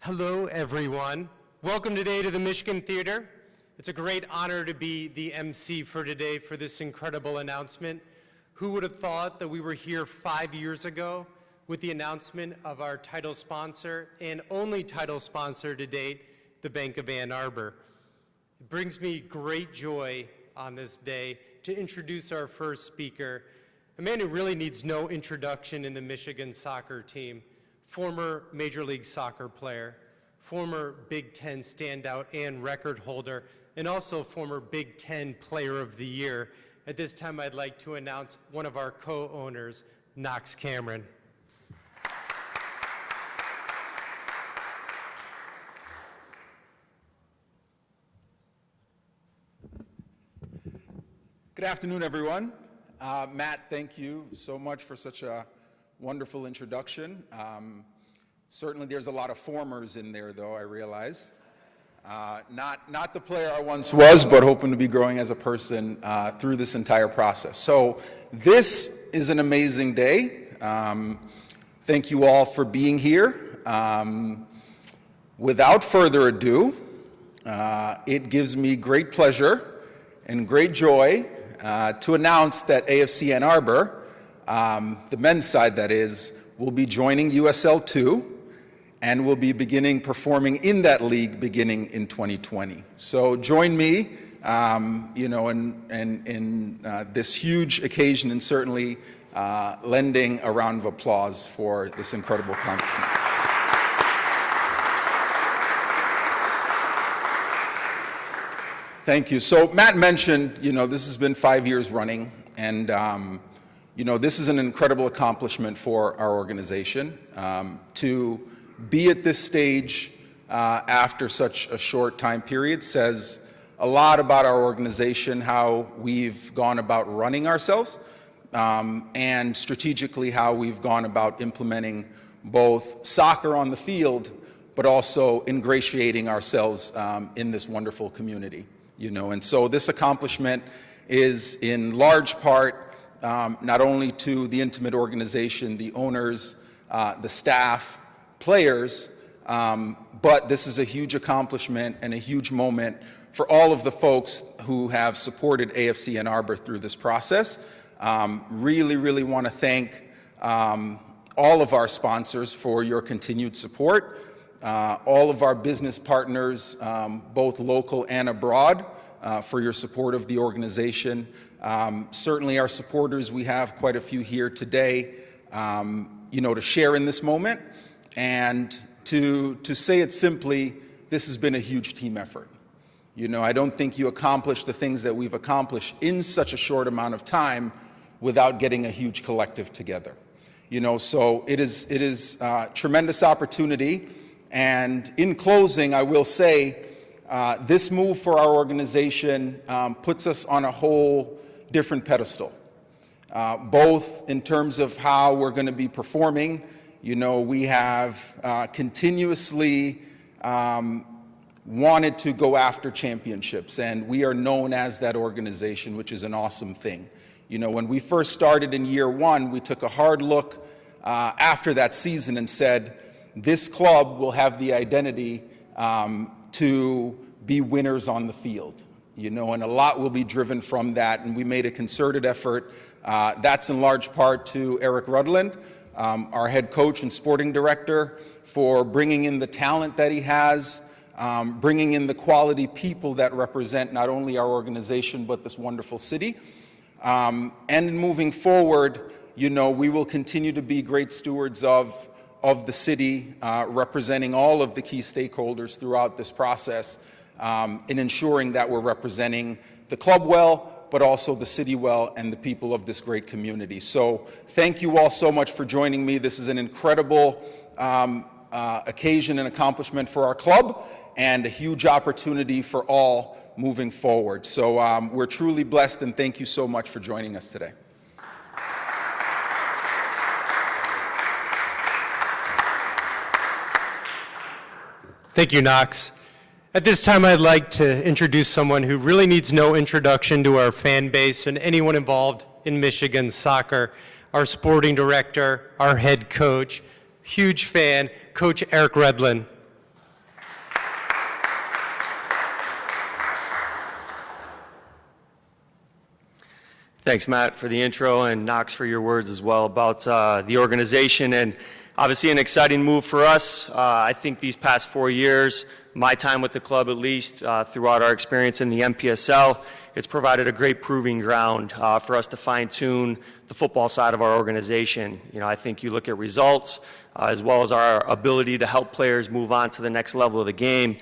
Hello, everyone. Welcome today to the Michigan Theater. It's a great honor to be the MC for today for this incredible announcement. Who would have thought that we were here 5 years ago with the announcement of our title sponsor and only title sponsor to date, the Bank of Ann Arbor. It brings me great joy on this day to introduce our first speaker, a man who really needs no introduction in the Michigan soccer team, former Major League Soccer player, former Big Ten standout and record holder, and also former Big Ten Player of the Year. At this time, I'd like to announce one of our co-owners, Knox Cameron. Good afternoon, everyone. Matt, thank you so much for such a wonderful introduction. Certainly there's a lot of formers in there, though, I realize. Not the player I once was, but hoping to be growing as a person through this entire process. So this is an amazing day. Thank you all for being here. Without further ado, it gives me great pleasure and great joy to announce that AFC Ann Arbor, the men's side that is, will be joining USL 2 and will be beginning performing in that league beginning in 2020. So join me, in this huge occasion, and certainly lending a round of applause for this incredible accomplishment. Thank you. So Matt mentioned, this has been 5 years running, and this is an incredible accomplishment for our organization. To be at this stage after such a short time period says a lot about our organization, how we've gone about running ourselves, and strategically how we've gone about implementing both soccer on the field, but also ingratiating ourselves in this wonderful community. And so this accomplishment is in large part not only to the intimate organization, the owners, the staff, players, but this is a huge accomplishment and a huge moment for all of the folks who have supported AFC Ann Arbor through this process. Really want to thank all of our sponsors for your continued support, all of our business partners, both local and abroad, for your support of the organization. Certainly our supporters, we have quite a few here today, to share in this moment. And to say it simply, this has been a huge team effort. I don't think you accomplish the things that we've accomplished in such a short amount of time without getting a huge collective together. So it is a tremendous opportunity. And in closing, I will say this move for our organization puts us on a whole different pedestal, both in terms of how we're going to be performing. We have continuously wanted to go after championships, and we are known as that organization, which is an awesome thing. When we first started in year one, we took a hard look after that season and said, this club will have the identity to be winners on the field, and a lot will be driven from that, and we made a concerted effort. That's in large part to Eric Rudland, our head coach and sporting director, for bringing in the talent that he has, bringing in the quality people that represent not only our organization but this wonderful city. And moving forward, we will continue to be great stewards of the city, representing all of the key stakeholders throughout this process, in ensuring that we're representing the club well, but also the city well and the people of this great community. So thank you all so much for joining me. This is an incredible occasion and accomplishment for our club, and a huge opportunity for all moving forward. So we're truly blessed, and thank you so much for joining us today. Thank you, Knox. At this time, I'd like to introduce someone who really needs no introduction to our fan base and anyone involved in Michigan soccer, our sporting director, our head coach, huge fan, Coach Eric Redlin. Thanks, Matt, for the intro, and Knox for your words as well about the organization. And obviously an exciting move for us. I think these past 4 years, my time with the club at least, throughout our experience in the MPSL, it's provided a great proving ground for us to fine-tune the football side of our organization. You know, I think you look at results as well as our ability to help players move on to the next level of the game.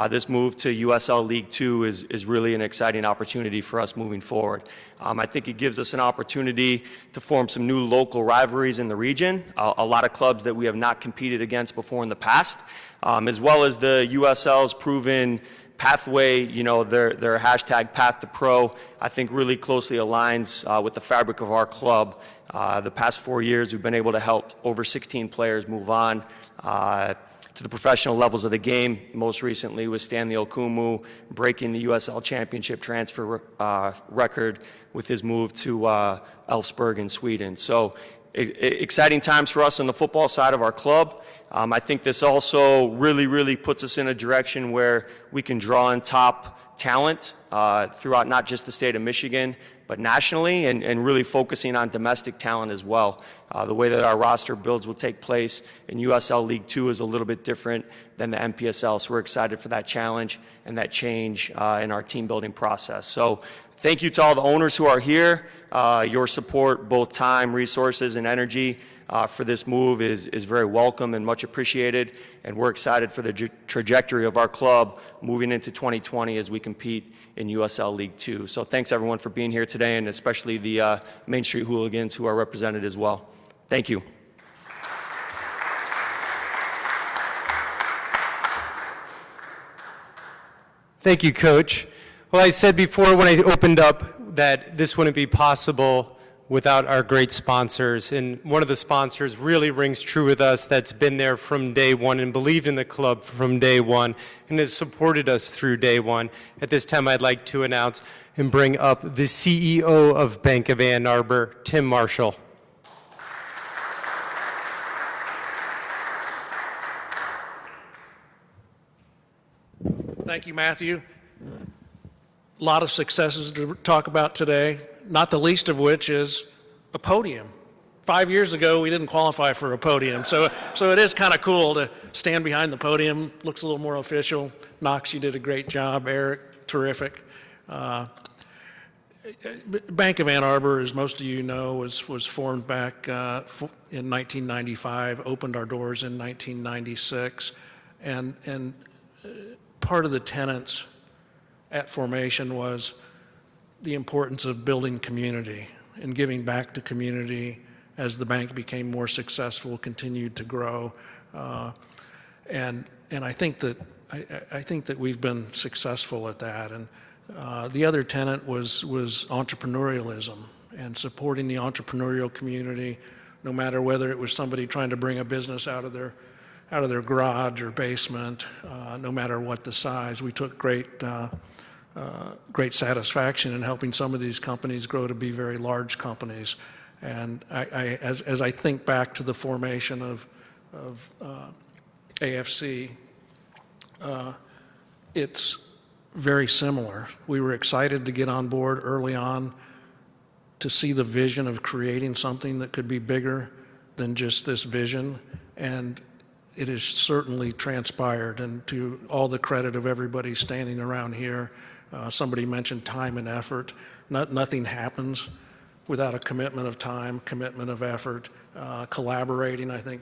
This move to USL League Two is really an exciting opportunity for us moving forward. I think it gives us an opportunity to form some new local rivalries in the region, a lot of clubs that we have not competed against before in the past, as well as the USL's proven pathway, you know, their hashtag Path to Pro, I think really closely aligns with the fabric of our club. The past 4 years, we've been able to help over 16 players move on to the professional levels of the game. Most recently with Stanley Okumu breaking the USL Championship transfer record with his move to Elfsborg in Sweden. So exciting times for us on the football side of our club. I think this also really puts us in a direction where we can draw on top talent throughout not just the state of Michigan, but nationally, and really focusing on domestic talent as well. The way that our roster builds will take place in USL League Two is a little bit different than the MPSL, so we're excited for that challenge and that change in our team building process. So thank you to all the owners who are here. Your support, both time, resources, and energy for this move is very welcome and much appreciated, and we're excited for the trajectory of our club moving into 2020 as we compete in USL League Two. So thanks everyone for being here today, and especially the Main Street Hooligans who are represented as well. Thank you. Thank you, Coach. Well, I said before when I opened up that this wouldn't be possible without our great sponsors. And one of the sponsors really rings true with us, that's been there from day one and believed in the club from day one and has supported us through day one. At this time, I'd like to announce and bring up the CEO of Bank of Annarbor, Tim Marshall. Thank you, Matthew. A lot of successes to talk about today, not the least of which is a podium. 5 years ago, we didn't qualify for a podium, so it is kind of cool to stand behind the podium. Looks a little more official. Knox, you did a great job. Eric, terrific. Bank of Annarbor, as most of you know, was formed back in 1995, opened our doors in 1996, and part of the tenets at formation was the importance of building community and giving back to community as the bank became more successful, continued to grow, and I think that we've been successful at that. And the other tenet was entrepreneurialism and supporting the entrepreneurial community, no matter whether it was somebody trying to bring a business out of their garage or basement, no matter what the size. We took great satisfaction in helping some of these companies grow to be very large companies. And as I think back to the formation of AFC, it's very similar. We were excited to get on board early on to see the vision of creating something that could be bigger than just this vision, and it has certainly transpired. And to all the credit of everybody standing around here, somebody mentioned time and effort. Nothing happens without a commitment of time, commitment of effort, collaborating. I think,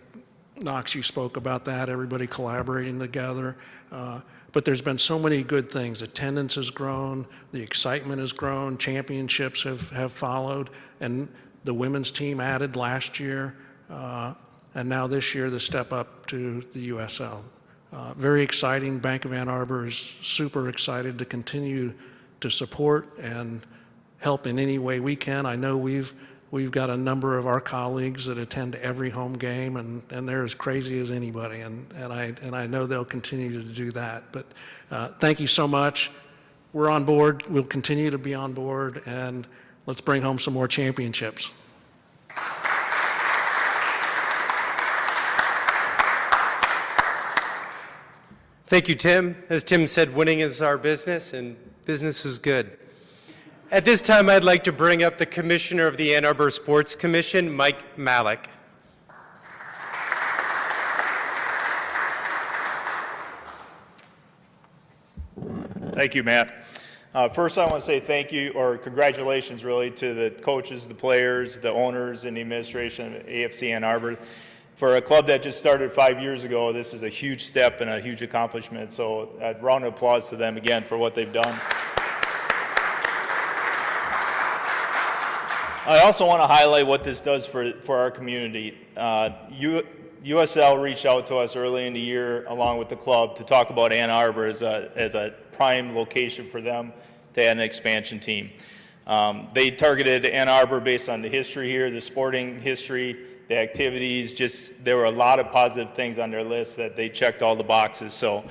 Knox, you spoke about that, everybody collaborating together. But there's been so many good things. Attendance has grown, the excitement has grown, championships have followed, and the women's team added last year, and now this year the step up to the USL. Very exciting. Bank of Annarbor is super excited to continue to support and help in any way we can. I know we've got a number of our colleagues that attend every home game, and they're as crazy as anybody, and I know they'll continue to do that. But thank you so much. We're on board. We'll continue to be on board, and let's bring home some more championships. Thank you, Tim. As Tim said, winning is our business, and business is good. At this time, I'd like to bring up the Commissioner of the Annarbor Sports Commission, Mike Malek. Thank you, Matt. First, I want to say thank you, or congratulations, really, to the coaches, the players, the owners, and the administration of AFC Annarbor. For a club that just started 5 years ago, this is a huge step and a huge accomplishment. So a round of applause to them again for what they've done. I also want to highlight what this does for our community. USL reached out to us early in the year, along with the club, to talk about Ann Arbor as a prime location for them to add an expansion team. They targeted Ann Arbor based on the history here, the sporting history, the activities. There were a lot of positive things on their list that they checked all the boxes. So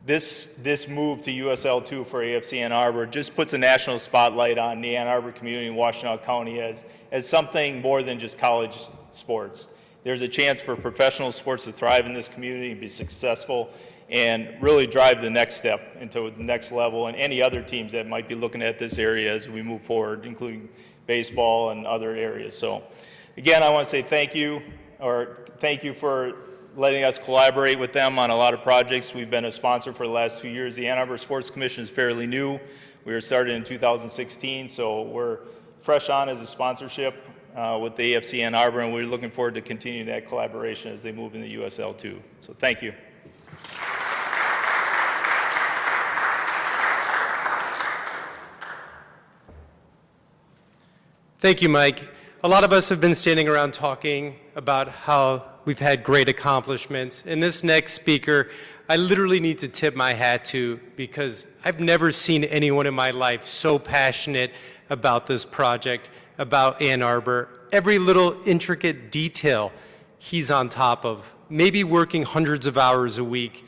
this move to USL2 for AFC Ann Arbor just puts a national spotlight on the Ann Arbor community in Washtenaw County as something more than just college sports. There's a chance for professional sports to thrive in this community and be successful and really drive the next step into the next level, and any other teams that might be looking at this area as we move forward, including baseball and other areas. So again, I want to say thank you for letting us collaborate with them on a lot of projects. We've been a sponsor for the last 2 years. The Ann Arbor Sports Commission is fairly new. We were started in 2016, so we're fresh on as a sponsorship with the AFC Ann Arbor, and we're looking forward to continuing that collaboration as they move into USL too. So thank you. Thank you, Mike. A lot of us have been standing around talking about how we've had great accomplishments. And this next speaker, I literally need to tip my hat to, because I've never seen anyone in my life so passionate about this project, about Ann Arbor. Every little intricate detail he's on top of, maybe working hundreds of hours a week.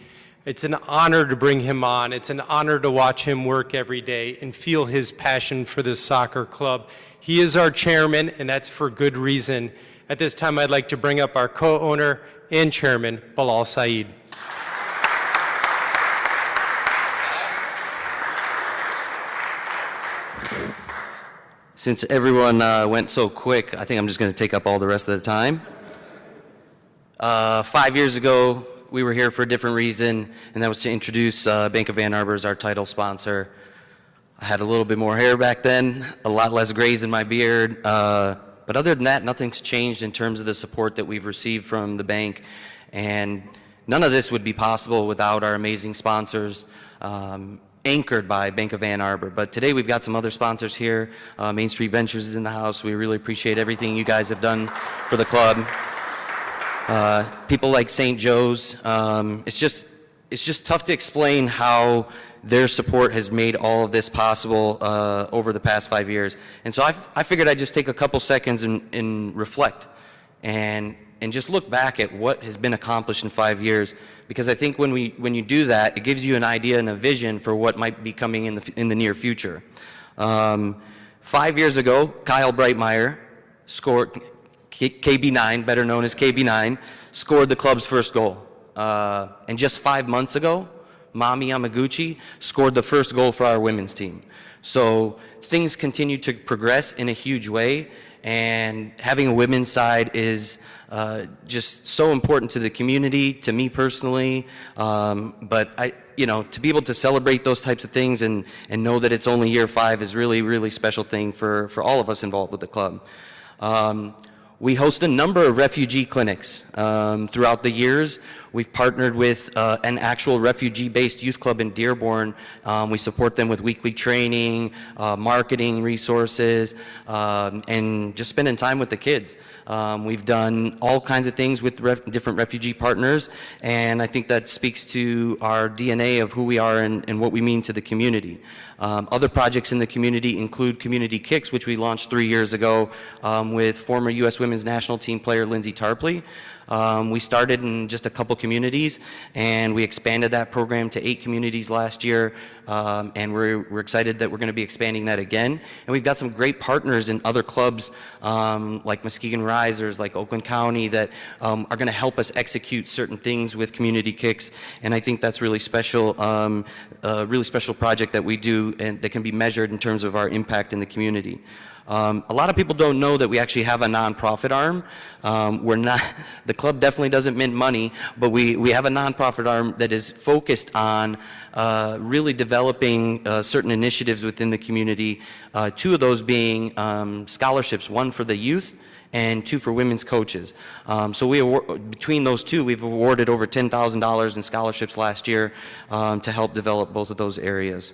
It's an honor to bring him on. It's an honor to watch him work every day and feel his passion for this soccer club. He is our chairman, and that's for good reason. At this time, I'd like to bring up our co-owner and chairman, Bilal Sae. Since everyone went so quick, I think I'm just going to take up all the rest of the time. 5 years ago, we were here for a different reason, and that was to introduce Bank of Ann Arbor as our title sponsor. I had a little bit more hair back then, a lot less grays in my beard, but other than that, nothing's changed in terms of the support that we've received from the bank, and none of this would be possible without our amazing sponsors, anchored by Bank of Ann Arbor. But today we've got some other sponsors here. Main Street Ventures is in the house. We really appreciate everything you guys have done for the club. People like St. Joe's. It's just tough to explain how their support has made all of this possible over the past 5 years. And so I figured I'd just take a couple seconds and reflect and just look back at what has been accomplished in 5 years, because I think when you do that, it gives you an idea and a vision for what might be coming in the near future. 5 years ago, Kyle Breitmeyer scored, KB9, better known as KB9, scored the club's first goal. And just 5 months ago, Mami Yamaguchi scored the first goal for our women's team. So things continue to progress in a huge way, and having a women's side is just so important to the community, to me personally. But to be able to celebrate those types of things and know that it's only year 5 is really, really special thing for all of us involved with the club. We host a number of refugee clinics throughout the years. We've partnered with an actual refugee-based youth club in Dearborn. We support them with weekly training, marketing resources, and just spending time with the kids. We've done all kinds of things with different refugee partners, and I think that speaks to our DNA of who we are and what we mean to the community. Other projects in the community include Community Kicks, which we launched 3 years ago with former U.S. Women's National Team player Lindsay Tarpley. We started in just a couple communities, and we expanded that program to 8 communities last year, and we're excited that we're going to be expanding that again. And we've got some great partners in other clubs like Muskegon Risers, like Oakland County, that are going to help us execute certain things with community kicks, and I think that's really special, a really special project that we do and that can be measured in terms of our impact in the community. A lot of people don't know that we actually have a nonprofit arm. We're not, the club definitely doesn't mint money, but we have a nonprofit arm that is focused on really developing certain initiatives within the community, 2 of those being scholarships, 1 for the youth and 2 for women's coaches. So between those 2, we've awarded over $10,000 in scholarships last year to help develop both of those areas.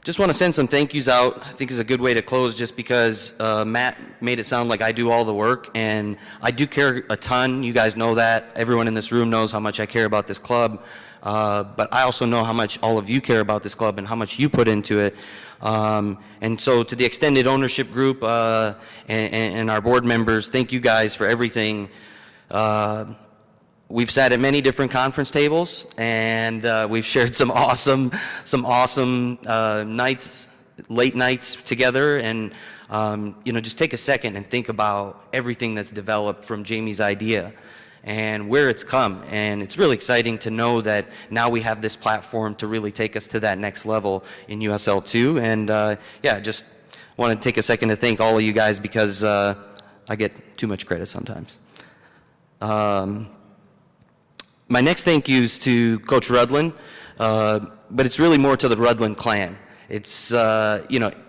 Just want to send some thank yous out. I think is a good way to close, just because Matt made it sound like I do all the work, and I do care a ton. You guys know that. Everyone in this room knows how much I care about this club, but I also know how much all of you care about this club and how much you put into it. And so to the extended ownership group and our board members, thank you guys for everything. We've sat at many different conference tables, and we've shared some awesome nights, late nights together. And just take a second and think about everything that's developed from Jamie's idea and where it's come. And it's really exciting to know that now we have this platform to really take us to that next level in USL2. And just want to take a second to thank all of you guys, because I get too much credit sometimes. My next thank you is to Coach Rudlin, but it's really more to the Rudlin clan. It's, a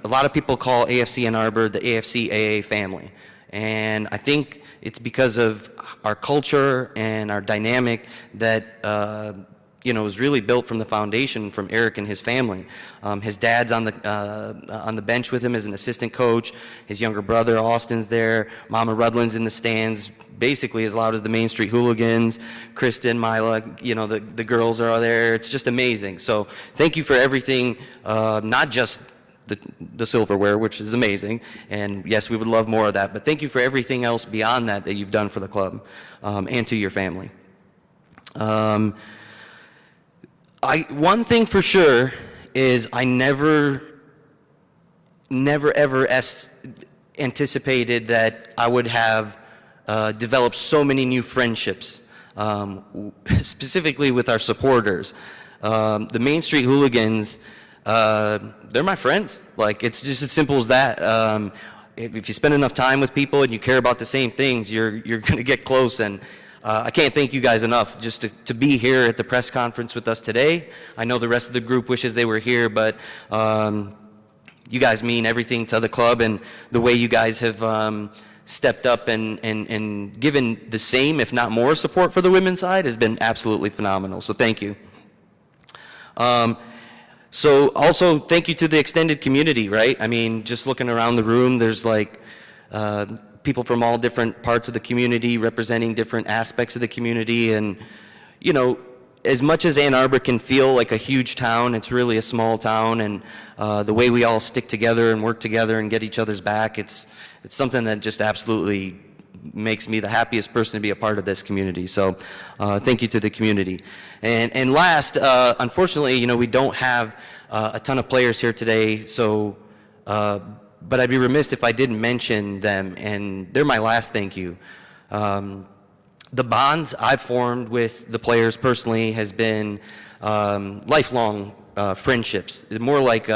lot of people call AFC Annarbor the AFC AA family. And I think it's because of our culture and our dynamic that, was really built from the foundation from Eric and his family. His dad's on the bench with him as an assistant coach. His younger brother, Austin's there. Mama Rudlin's in the stands, basically as loud as the Main Street Hooligans. Kristen, Malek, the girls are there. It's just amazing. So thank you for everything, not just the silverware, which is amazing, and yes, we would love more of that, but thank you for everything else beyond that you've done for the club, and to your family. One thing for sure is I never ever anticipated that I would have developed so many new friendships, specifically with our supporters. The Main Street Hooligans, they're my friends. Like, it's just as simple as that. If you spend enough time with people and you care about the same things, you're going to get close. And I can't thank you guys enough just to be here at the press conference with us today. I know the rest of the group wishes they were here, but you guys mean everything to the club, and the way you guys have stepped up and given the same, if not more, support for the women's side has been absolutely phenomenal. So thank you. So also thank you to the extended community, right? I mean, just looking around the room, there's like people from all different parts of the community representing different aspects of the community. And, as much as Ann Arbor can feel like a huge town, it's really a small town. And the way we all stick together and work together and get each other's back, it's something that just absolutely makes me the happiest person to be a part of this community. So thank you to the community. And last, unfortunately, we don't have a ton of players here today, so but I'd be remiss if I didn't mention them, and they're my last thank you. The bonds I've formed with the players personally has been lifelong friendships. More like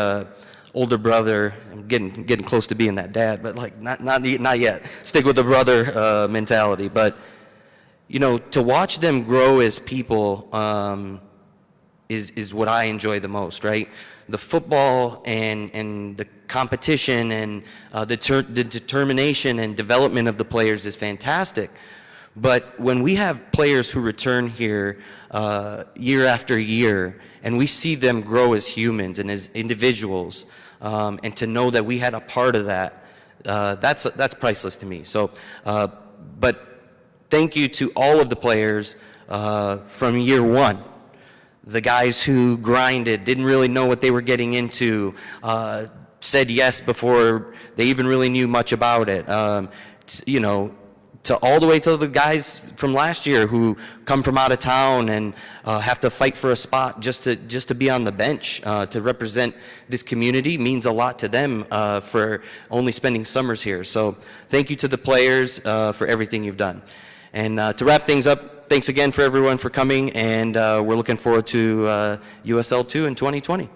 older brother. I'm getting close to being that dad, but like not yet. Stick with the brother mentality. But to watch them grow as people is what I enjoy the most, right? The football and the competition and the determination and development of the players is fantastic. But when we have players who return here year after year, and we see them grow as humans and as individuals, and to know that we had a part of that, that's priceless to me. So, but thank you to all of the players from year one. The guys who grinded, didn't really know what they were getting into, said yes before they even really knew much about it. You know, to all the way to the guys from last year who come from out of town and have to fight for a spot just to be on the bench to represent this community means a lot to them for only spending summers here. So thank you to the players for everything you've done. And to wrap things up, thanks again for everyone for coming, and we're looking forward to USL 2 in 2020.